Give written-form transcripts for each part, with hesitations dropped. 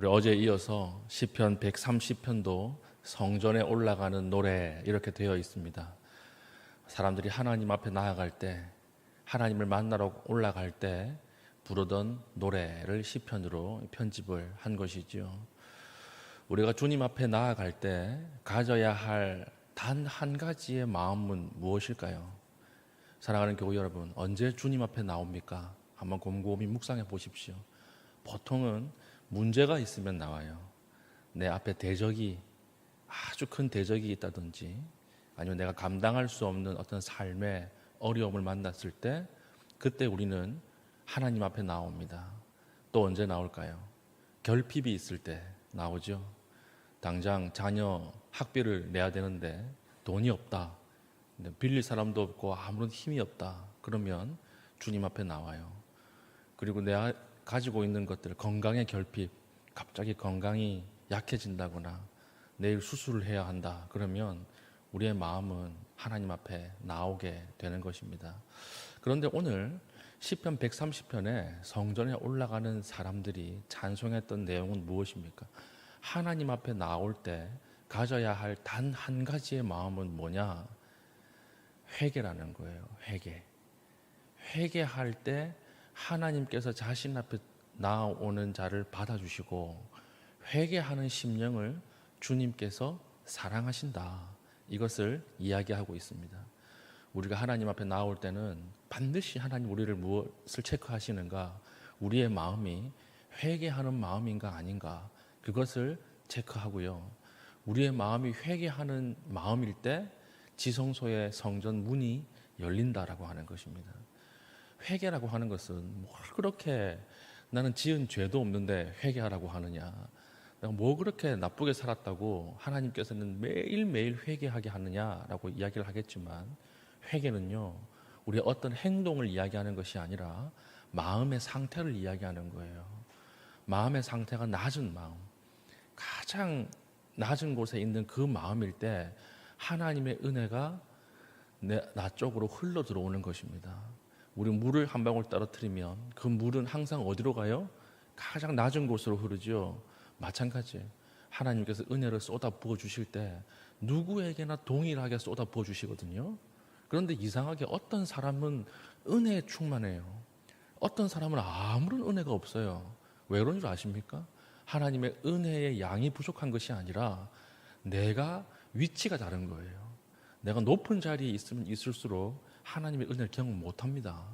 우리 어제에 이어서 시편 130편도 성전에 올라가는 노래 이렇게 되어 있습니다. 사람들이 하나님 앞에 나아갈 때, 하나님을 만나러 올라갈 때 부르던 노래를 시편으로 편집을 한 것이지요. 우리가 주님 앞에 나아갈 때 가져야 할 단 한 가지의 마음은 무엇일까요? 사랑하는 교우 여러분, 언제 주님 앞에 나옵니까? 한번 곰곰이 묵상해 보십시오. 보통은 문제가 있으면 나와요. 내 앞에 대적이, 아주 큰 대적이 있다든지, 아니면 내가 감당할 수 없는 어떤 삶의 어려움을 만났을 때, 그때 우리는 하나님 앞에 나옵니다. 또 언제 나올까요? 결핍이 있을 때 나오죠. 당장 자녀 학비를 내야 되는데 돈이 없다, 빌릴 사람도 없고 아무런 힘이 없다, 그러면 주님 앞에 나와요. 그리고 내가 가지고 있는 것들, 건강의 결핍, 갑자기 건강이 약해진다거나 내일 수술을 해야 한다, 그러면 우리의 마음은 하나님 앞에 나오게 되는 것입니다. 그런데 오늘 시편 130편에 성전에 올라가는 사람들이 찬송했던 내용은 무엇입니까? 하나님 앞에 나올 때 가져야 할 단 한 가지의 마음은 뭐냐? 회개라는 거예요. 회개할 때 하나님께서 자신 앞에 나오는 자를 받아주시고, 회개하는 심령을 주님께서 사랑하신다, 이것을 이야기하고 있습니다. 우리가 하나님 앞에 나올 때는 반드시 하나님 우리를 무엇을 체크하시는가? 우리의 마음이 회개하는 마음인가 아닌가? 그것을 체크하고요. 우리의 마음이 회개하는 마음일 때 지성소의 성전 문이 열린다라고 하는 것입니다. 회개라고 하는 것은 뭘 그렇게, 나는 지은 죄도 없는데 회개하라고 하느냐, 내가 뭐 그렇게 나쁘게 살았다고 하나님께서는 매일매일 회개하게 하느냐라고 이야기를 하겠지만, 회개는요, 우리의 어떤 행동을 이야기하는 것이 아니라 마음의 상태를 이야기하는 거예요. 마음의 상태가 낮은 마음, 가장 낮은 곳에 있는 그 마음일 때 하나님의 은혜가 나 쪽으로 흘러 들어오는 것입니다. 우리 물을 한 방울 떨어뜨리면 그 물은 항상 어디로 가요? 가장 낮은 곳으로 흐르죠. 마찬가지예요. 하나님께서 은혜를 쏟아 부어 주실 때 누구에게나 동일하게 쏟아 부어 주시거든요. 그런데 이상하게 어떤 사람은 은혜에 충만해요. 어떤 사람은 아무런 은혜가 없어요. 왜 그런 줄 아십니까? 하나님의 은혜의 양이 부족한 것이 아니라 내가 위치가 다른 거예요. 내가 높은 자리에 있으면 있을수록 하나님의 은혜를 경험 못합니다.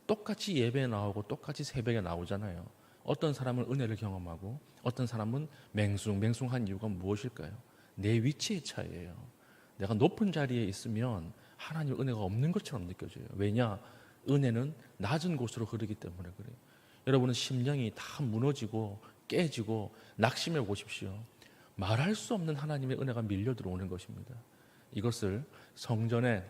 똑같이 예배에 나오고 똑같이 새벽에 나오잖아요. 어떤 사람은 은혜를 경험하고 어떤 사람은 맹숭한 이유가 무엇일까요? 내 위치의 차이예요. 내가 높은 자리에 있으면 하나님의 은혜가 없는 것처럼 느껴져요. 왜냐? 은혜는 낮은 곳으로 흐르기 때문에 그래요. 여러분은 심령이 다 무너지고 깨지고 낙심해 보십시오. 말할 수 없는 하나님의 은혜가 밀려 들어오는 것입니다. 이것을 성전에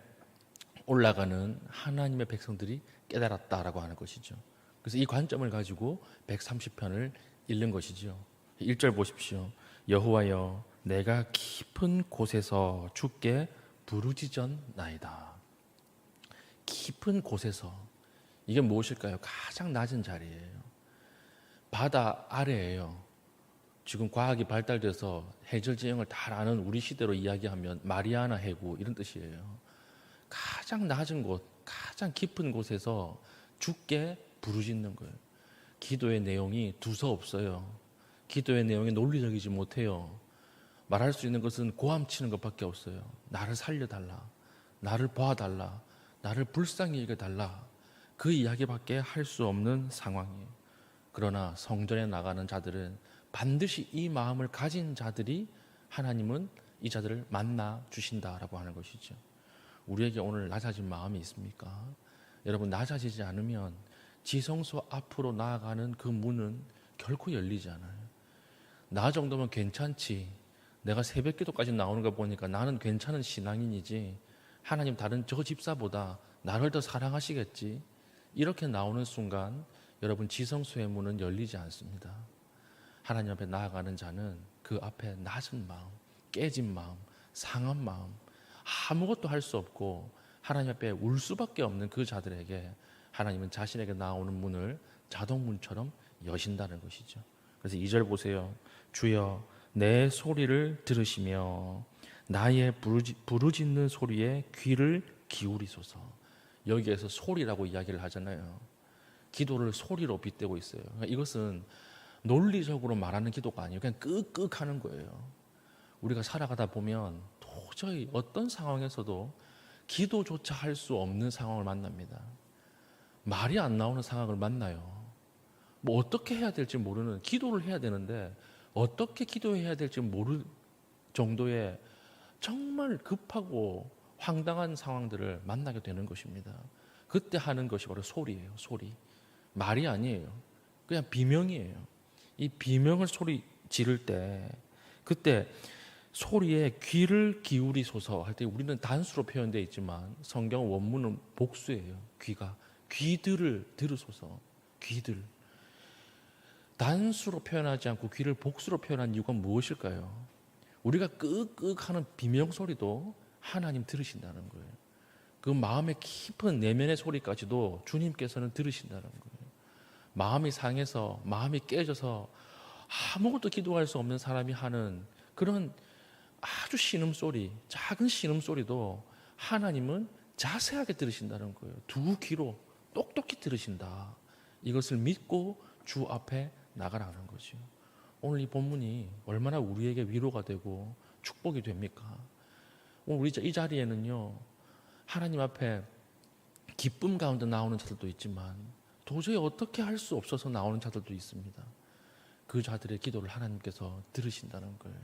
올라가는 하나님의 백성들이 깨달았다라고 하는 것이죠. 그래서 이 관점을 가지고 130편을 읽는 것이죠. 1절 보십시오. 여호와여, 내가 깊은 곳에서 주께 부르짖었나이다. 깊은 곳에서, 이게 무엇일까요? 가장 낮은 자리예요. 바다 아래예요. 지금 과학이 발달돼서 해절 지형을 다 아는 우리 시대로 이야기하면 마리아나 해구, 이런 뜻이에요. 가장 낮은 곳, 가장 깊은 곳에서 주께 부르짖는 거예요. 기도의 내용이 두서없어요. 기도의 내용이 논리적이지 못해요. 말할 수 있는 것은 고함치는 것밖에 없어요. 나를 살려달라, 나를 봐달라, 나를 불쌍히 여겨달라, 그 이야기밖에 할 수 없는 상황이에요. 그러나 성전에 나가는 자들은 반드시 이 마음을 가진 자들이 하나님은 이 자들을 만나 주신다라고 하는 것이죠. 우리에게 오늘 낮아진 마음이 있습니까? 여러분, 낮아지지 않으면 지성소 앞으로 나아가는 그 문은 결코 열리지 않아요. 나 정도면 괜찮지, 내가 새벽 기도까지 나오는 거 보니까 나는 괜찮은 신앙인이지, 하나님 다른 저 집사보다 나를 더 사랑하시겠지, 이렇게 나오는 순간 여러분, 지성소의 문은 열리지 않습니다. 하나님 앞에 나아가는 자는 그 앞에 낮은 마음, 깨진 마음, 상한 마음, 아무것도 할 수 없고 하나님 앞에 울 수밖에 없는 그 자들에게 하나님은 자신에게 나오는 문을 자동문처럼 여신다는 것이죠. 그래서 2절 보세요. 주여 내 소리를 들으시며 나의 부르짖는 소리에 귀를 기울이소서. 여기에서 소리라고 이야기를 하잖아요. 기도를 소리로 빗대고 있어요. 그러니까 이것은 논리적으로 말하는 기도가 아니에요. 그냥 끄끄 하는 거예요. 우리가 살아가다 보면 도저히 어떤 상황에서도 기도조차 할 수 없는 상황을 만납니다. 말이 안 나오는 상황을 만나요. 뭐 어떻게 해야 될지 모르는, 기도를 해야 되는데 어떻게 기도해야 될지 모를 정도의 정말 급하고 황당한 상황들을 만나게 되는 것입니다. 그때 하는 것이 바로 소리예요. 소리. 말이 아니에요. 그냥 비명이에요. 이 비명을 소리 지를 때, 그때 소리에 귀를 기울이소서 할 때 우리는 단수로 표현되어 있지만 성경 원문은 복수예요. 귀들을 들으소서. 귀들. 단수로 표현하지 않고 귀를 복수로 표현한 이유가 무엇일까요? 우리가 끄끄 하는 비명 소리도 하나님 들으신다는 거예요. 그 마음의 깊은 내면의 소리까지도 주님께서는 들으신다는 거예요. 마음이 상해서, 마음이 깨져서 아무것도 기도할 수 없는 사람이 하는 그런 아주 신음소리, 작은 신음소리도 하나님은 자세하게 들으신다는 거예요. 두 귀로 똑똑히 들으신다. 이것을 믿고 주 앞에 나가라는 거죠. 오늘 이 본문이 얼마나 우리에게 위로가 되고 축복이 됩니까? 오늘 우리 이 자리에는요, 하나님 앞에 기쁨 가운데 나오는 자들도 있지만 도저히 어떻게 할 수 없어서 나오는 자들도 있습니다. 그 자들의 기도를 하나님께서 들으신다는 거예요.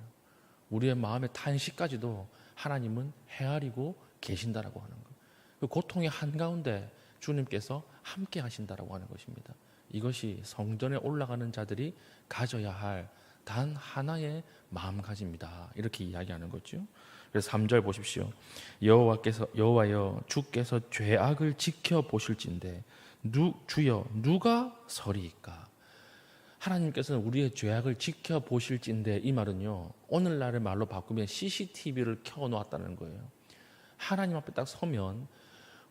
우리의 마음의 탄식까지도 하나님은 헤아리고 계신다라고 하는 거예요. 그 고통의 한가운데 주님께서 함께 하신다라고 하는 것입니다. 이것이 성전에 올라가는 자들이 가져야 할 단 하나의 마음가짐이다. 이렇게 이야기하는 거죠. 그래서 3절 보십시오. 여호와여 주께서 죄악을 지켜보실진데 주여 누가 서리이까. 하나님께서는 우리의 죄악을 지켜보실진데, 이 말은요, 오늘날의 말로 바꾸면 CCTV를 켜놓았다는 거예요. 하나님 앞에 딱 서면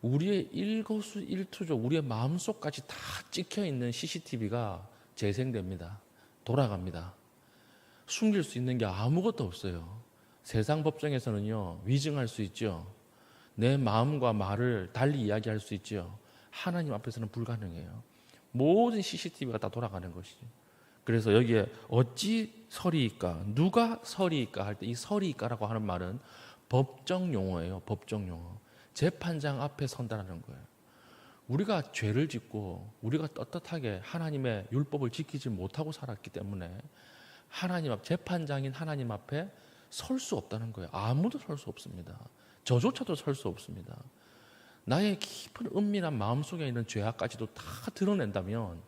우리의 일거수일투족, 우리의 마음속까지 다 찍혀있는 CCTV가 재생됩니다. 돌아갑니다. 숨길 수 있는 게 아무것도 없어요. 세상 법정에서는요, 위증할 수 있죠. 내 마음과 말을 달리 이야기할 수 있죠. 하나님 앞에서는 불가능해요. 모든 CCTV가 다 돌아가는 것이죠. 그래서 여기에 어찌 서리이까, 누가 서리이까 할 때 이 서리이까라고 하는 말은 법정 용어예요. 법정 용어. 재판장 앞에 선다라는 거예요. 우리가 죄를 짓고 우리가 떳떳하게 하나님의 율법을 지키지 못하고 살았기 때문에 하나님 앞, 재판장인 하나님 앞에 설 수 없다는 거예요. 아무도 설 수 없습니다. 저조차도 설 수 없습니다. 나의 깊은 은밀한 마음속에 있는 죄악까지도 다 드러낸다면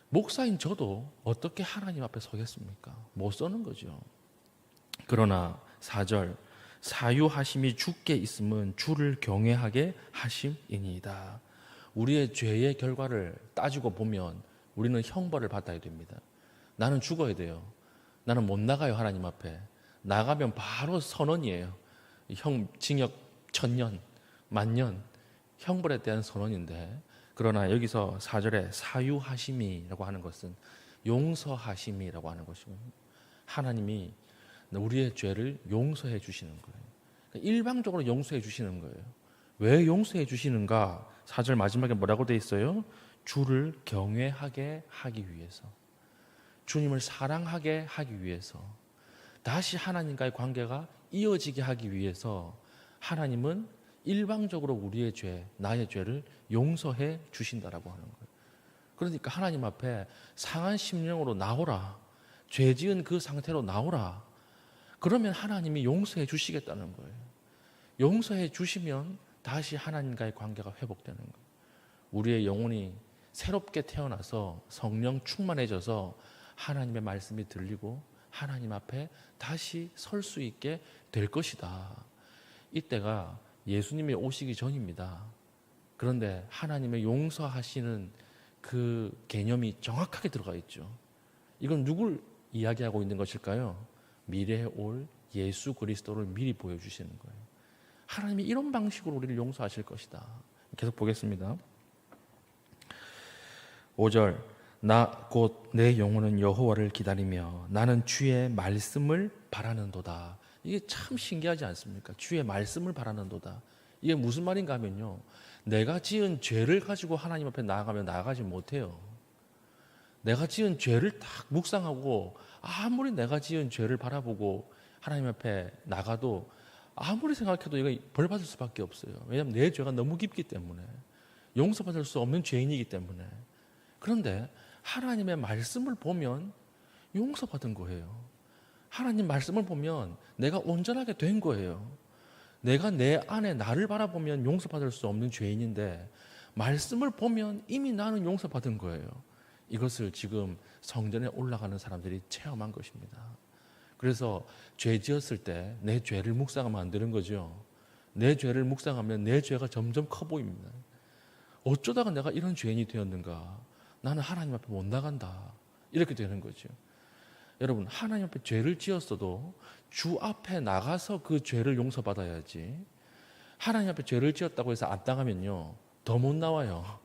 목사인 저도 어떻게 하나님 앞에 서겠습니까? 못 서는 거죠. 그러나 4절 사유하심이 주께 있음은 주를 경외하게 하심이니이다. 우리의 죄의 결과를 따지고 보면 우리는 형벌을 받아야 됩니다. 나는 죽어야 돼요. 나는 못 나가요. 하나님 앞에 나가면 바로 선언이에요. 징역 1000년, 만년, 형벌에 대한 선언인데, 그러나 여기서 4절에 사유하심이라고 하는 것은 용서하심이라고 하는 것이고, 하나님이 우리의 죄를 용서해 주시는 거예요. 그러니까 일방적으로 용서해 주시는 거예요. 왜 용서해 주시는가? 4절 마지막에 뭐라고 돼 있어요? 주를 경외하게 하기 위해서, 주님을 사랑하게 하기 위해서, 다시 하나님과의 관계가 이어지게 하기 위해서 하나님은 일방적으로 우리의 죄, 나의 죄를 용서해 주신다라고 하는 거예요. 그러니까 하나님 앞에 상한 심령으로 나오라, 죄 지은 그 상태로 나오라. 그러면 하나님이 용서해 주시겠다는 거예요. 용서해 주시면 다시 하나님과의 관계가 회복되는 거예요. 우리의 영혼이 새롭게 태어나서 성령 충만해져서 하나님의 말씀이 들리고 하나님 앞에 다시 설 수 있게 될 것이다. 이때가 예수님이 오시기 전입니다. 그런데 하나님의 용서하시는 그 개념이 정확하게 들어가 있죠. 이건 누굴 이야기하고 있는 것일까요? 미래에 올 예수 그리스도를 미리 보여주시는 거예요. 하나님이 이런 방식으로 우리를 용서하실 것이다. 계속 보겠습니다. 5절 나 곧 내 영혼은 여호와를 기다리며 나는 주의 말씀을 바라는도다. 이게 참 신기하지 않습니까? 주의 말씀을 바라는도다. 이게 무슨 말인가 하면요, 내가 지은 죄를 가지고 하나님 앞에 나아가면 나아가지 못해요. 내가 지은 죄를 딱 묵상하고 아무리 내가 지은 죄를 바라보고 하나님 앞에 나가도 아무리 생각해도 이거 벌 받을 수밖에 없어요. 왜냐하면 내 죄가 너무 깊기 때문에, 용서받을 수 없는 죄인이기 때문에. 그런데 하나님의 말씀을 보면 용서받은 거예요. 하나님 말씀을 보면 내가 온전하게 된 거예요. 내가 내 안에 나를 바라보면 용서받을 수 없는 죄인인데 말씀을 보면 이미 나는 용서받은 거예요. 이것을 지금 성전에 올라가는 사람들이 체험한 것입니다. 그래서 죄 지었을 때 내 죄를 묵상하면 안 되는 거죠. 내 죄를 묵상하면 내 죄가 점점 커 보입니다. 어쩌다가 내가 이런 죄인이 되었는가? 나는 하나님 앞에 못 나간다. 이렇게 되는 거죠. 여러분, 하나님 앞에 죄를 지었어도 주 앞에 나가서 그 죄를 용서받아야지. 하나님 앞에 죄를 지었다고 해서 안 당하면요, 더 못 나와요.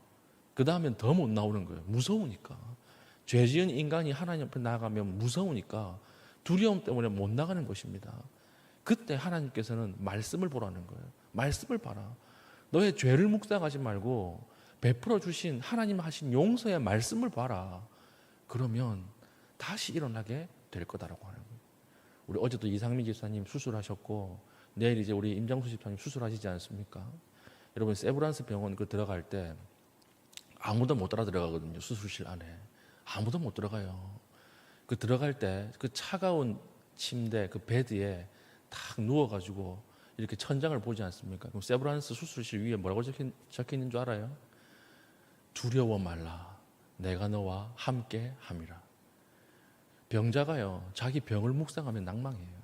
그 다음엔 더 못 나오는 거예요. 무서우니까. 죄 지은 인간이 하나님 앞에 나가면 무서우니까 두려움 때문에 못 나가는 것입니다. 그때 하나님께서는 말씀을 보라는 거예요. 말씀을 봐라. 너의 죄를 묵상하지 말고 베풀어 주신 하나님 하신 용서의 말씀을 봐라. 그러면 다시 일어나게 될 거다라고 하는 거예요. 우리 어제도 이상민 집사님 수술하셨고 내일 이제 우리 임장수 집사님 수술하시지 않습니까? 여러분, 세브란스 병원 그 들어갈 때 아무도 못 따라 들어가거든요. 수술실 안에 아무도 못 들어가요. 그 들어갈 때 그 차가운 침대 그 베드에 탁 누워가지고 이렇게 천장을 보지 않습니까? 그럼 세브란스 수술실 위에 뭐라고 적혀 있는 줄 알아요? 두려워 말라. 내가 너와 함께 함이라. 병자가요, 자기 병을 묵상하면 낭망해요.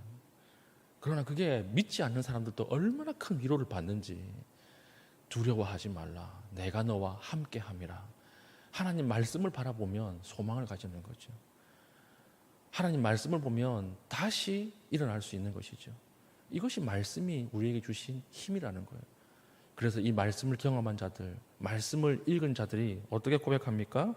그러나 그게 믿지 않는 사람들도 얼마나 큰 위로를 받는지. 두려워하지 말라. 내가 너와 함께 함이라. 하나님 말씀을 바라보면 소망을 가지는 거죠. 하나님 말씀을 보면 다시 일어날 수 있는 것이죠. 이것이 말씀이 우리에게 주신 힘이라는 거예요. 그래서 이 말씀을 경험한 자들, 말씀을 읽은 자들이 어떻게 고백합니까?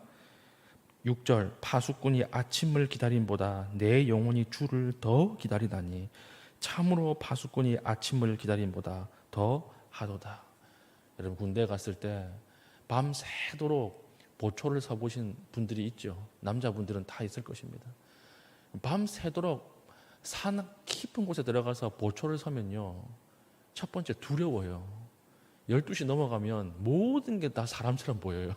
6절, 파수꾼이 아침을 기다림보다 내 영혼이 주를 더 기다리다니 참으로 파수꾼이 아침을 기다림보다 더 하도다. 여러분, 군대 갔을 때 밤새도록 보초를 서보신 분들이 있죠. 남자분들은 다 있을 것입니다. 밤새도록 산 깊은 곳에 들어가서 보초를 서면요, 첫 번째 두려워요. 12시 넘어가면 모든 게 다 사람처럼 보여요.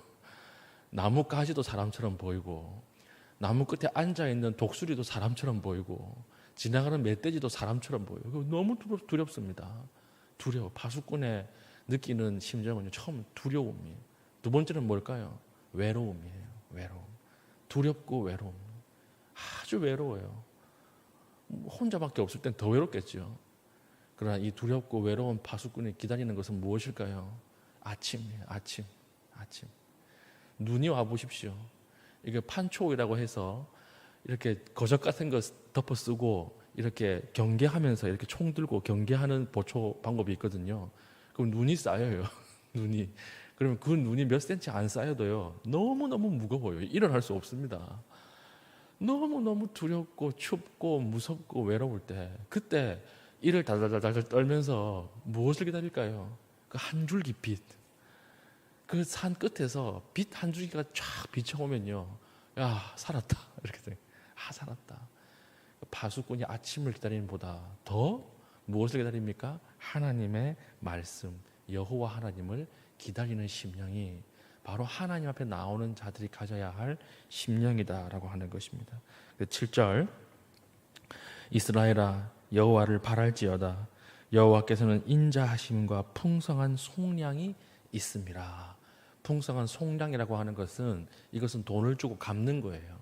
나뭇가지도 사람처럼 보이고 나무 끝에 앉아있는 독수리도 사람처럼 보이고 지나가는 멧돼지도 사람처럼 보여요. 너무 두렵습니다. 두려워. 파수꾼의 느끼는 심정은 처음 두려움이에요. 두 번째는 뭘까요? 외로움이에요. 외로움. 두렵고 외로움. 아주 외로워요. 혼자밖에 없을 땐 더 외롭겠죠. 그러나 이 두렵고 외로운 파수꾼이 기다리는 것은 무엇일까요? 아침이에요. 아침. 눈이 와 보십시오. 이게 판초이라고 해서 이렇게 거적 같은 거 덮어 쓰고 이렇게 경계하면서 이렇게 총 들고 경계하는 보초 방법이 있거든요. 그럼 눈이 쌓여요. 눈이. 그러면 그 눈이 몇 센치 안 쌓여도요, 너무너무 무거워요. 일어날 수 없습니다. 너무너무 두렵고 춥고 무섭고 외로울 때, 그때 이를 달달달달 떨면서 무엇을 기다릴까요? 그 한 줄기 빛. 그 산 끝에서 빛 한 줄기가 쫙 비춰오면요, 야, 살았다. 이렇게 돼. 아, 살았다. 파수꾼이 아침을 기다림보다 더 무엇을 기다립니까? 하나님의 말씀, 여호와 하나님을 기다리는 심령이 바로 하나님 앞에 나오는 자들이 가져야 할 심령이다라고 하는 것입니다. 7절, 이스라엘아 여호와를 바랄지어다. 여호와께서는 인자하심과 풍성한 속량이 있음이라. 풍성한 속량이라고 하는 것은, 이것은 돈을 주고 갚는 거예요.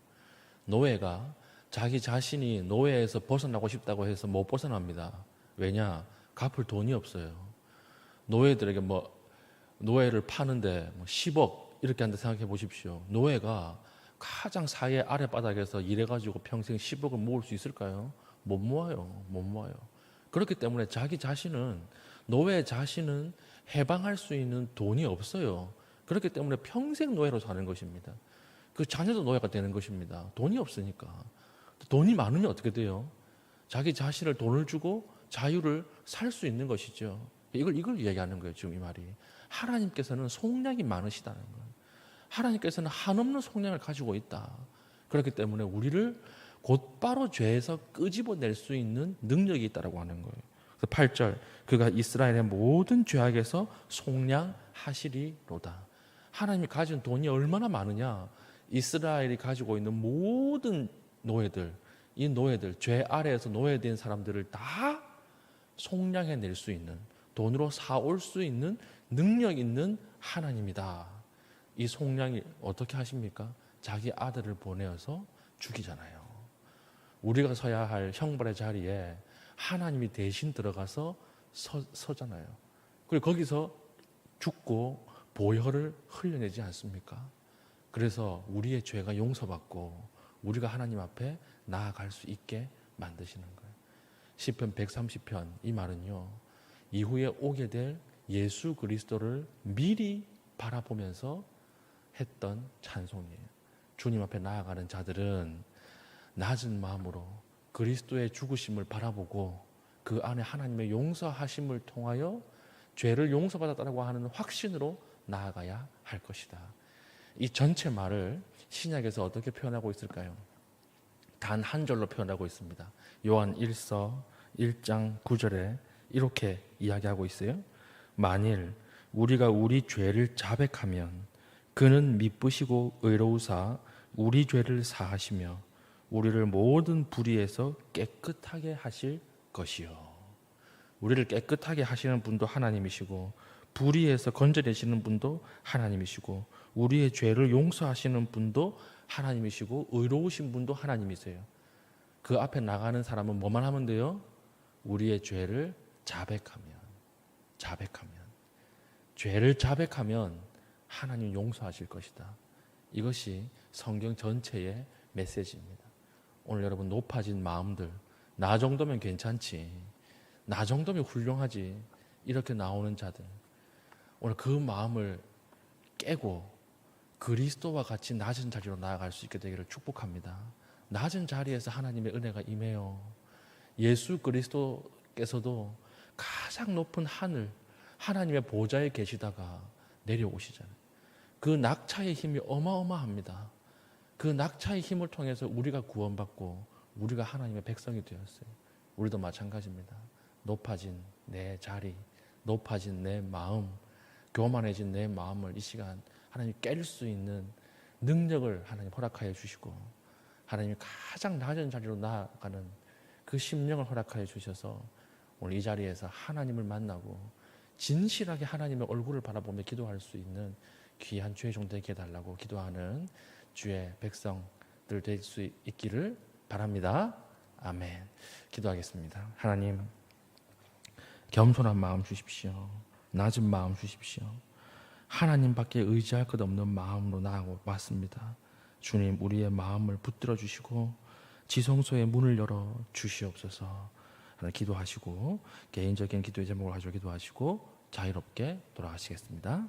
노예가 자기 자신이 노예에서 벗어나고 싶다고 해서 못 벗어납니다. 왜냐? 갚을 돈이 없어요. 노예들에게 노예를 파는데 10억 이렇게 한다 생각해 보십시오. 노예가 가장 사회 아랫바닥에서 일해가지고 평생 10억을 모을 수 있을까요? 못 모아요. 못 모아요. 그렇기 때문에 자기 자신은, 노예 자신은 해방할 수 있는 돈이 없어요. 그렇기 때문에 평생 노예로 사는 것입니다. 그 자녀도 노예가 되는 것입니다. 돈이 없으니까. 돈이 많으면 어떻게 돼요? 자기 자신을 돈을 주고 자유를 살 수 있는 것이죠. 이걸 이야기하는 거예요. 지금 이 말이. 하나님께서는 속량이 많으시다는 거예요. 하나님께서는 한없는 속량을 가지고 있다. 그렇기 때문에 우리를 곧바로 죄에서 끄집어낼 수 있는 능력이 있다라고 하는 거예요. 그래서 8절, 그가 이스라엘의 모든 죄악에서 속량하시리로다. 하나님이 가진 돈이 얼마나 많으냐? 이스라엘이 가지고 있는 모든 노예들, 이 노예들, 죄 아래에서 노예된 사람들을 다 속량해낼 수 있는, 돈으로 사올 수 있는 능력 있는 하나님이다. 이 속량이 어떻게 하십니까? 자기 아들을 보내어서 죽이잖아요. 우리가 서야 할 형벌의 자리에 하나님이 대신 들어가서 서잖아요. 그리고 거기서 죽고 보혈을 흘려내지 않습니까? 그래서 우리의 죄가 용서받고 우리가 하나님 앞에 나아갈 수 있게 만드시는 거예요. 시편 130편 이 말은요, 이후에 오게 될 예수 그리스도를 미리 바라보면서 했던 찬송이에요. 주님 앞에 나아가는 자들은 낮은 마음으로 그리스도의 죽으심을 바라보고 그 안에 하나님의 용서하심을 통하여 죄를 용서받았다고 하는 확신으로 나아가야 할 것이다. 이 전체 말을 신약에서 어떻게 표현하고 있을까요? 단 한 절로 표현하고 있습니다. 요한 1서 1장 9절에 이렇게 이야기하고 있어요. 만일 우리가 우리 죄를 자백하면 그는 미쁘시고 의로우사 우리 죄를 사하시며 우리를 모든 불의에서 깨끗하게 하실 것이요. 우리를 깨끗하게 하시는 분도 하나님이시고 불의에서 건져내시는 분도 하나님이시고 우리의 죄를 용서하시는 분도 하나님이시고 의로우신 분도 하나님이세요. 그 앞에 나가는 사람은 뭐만 하면 돼요? 우리의 죄를 자백하면 죄를 자백하면 하나님 용서하실 것이다. 이것이 성경 전체의 메시지입니다. 오늘 여러분 높아진 마음들, 나 정도면 괜찮지, 나 정도면 훌륭하지, 이렇게 나오는 자들, 오늘 그 마음을 깨고 그리스도와 같이 낮은 자리로 나아갈 수 있게 되기를 축복합니다. 낮은 자리에서 하나님의 은혜가 임해요. 예수 그리스도께서도 가장 높은 하늘, 하나님의 보좌에 계시다가 내려오시잖아요. 그 낙차의 힘이 어마어마합니다. 그 낙차의 힘을 통해서 우리가 구원받고 우리가 하나님의 백성이 되었어요. 우리도 마찬가지입니다. 높아진 내 자리, 높아진 내 마음, 교만해진 내 마음을 이 시간 하나님 깰 수 있는 능력을 하나님 허락하여 주시고 하나님이 가장 낮은 자리로 나아가는 그 심령을 허락하여 주셔서 오늘 이 자리에서 하나님을 만나고 진실하게 하나님의 얼굴을 바라보며 기도할 수 있는 귀한 주의 종 되게 해달라고 기도하는 주의 백성들 될 수 있기를 바랍니다. 아멘. 기도하겠습니다. 하나님, 겸손한 마음 주십시오. 낮은 마음 주십시오. 하나님밖에 의지할 것 없는 마음으로 나아왔습니다. 주님, 우리의 마음을 붙들어 주시고 지성소의 문을 열어 주시옵소서. 기도하시고 개인적인 기도의 제목을 가지고 기도하시고 자유롭게 돌아가시겠습니다.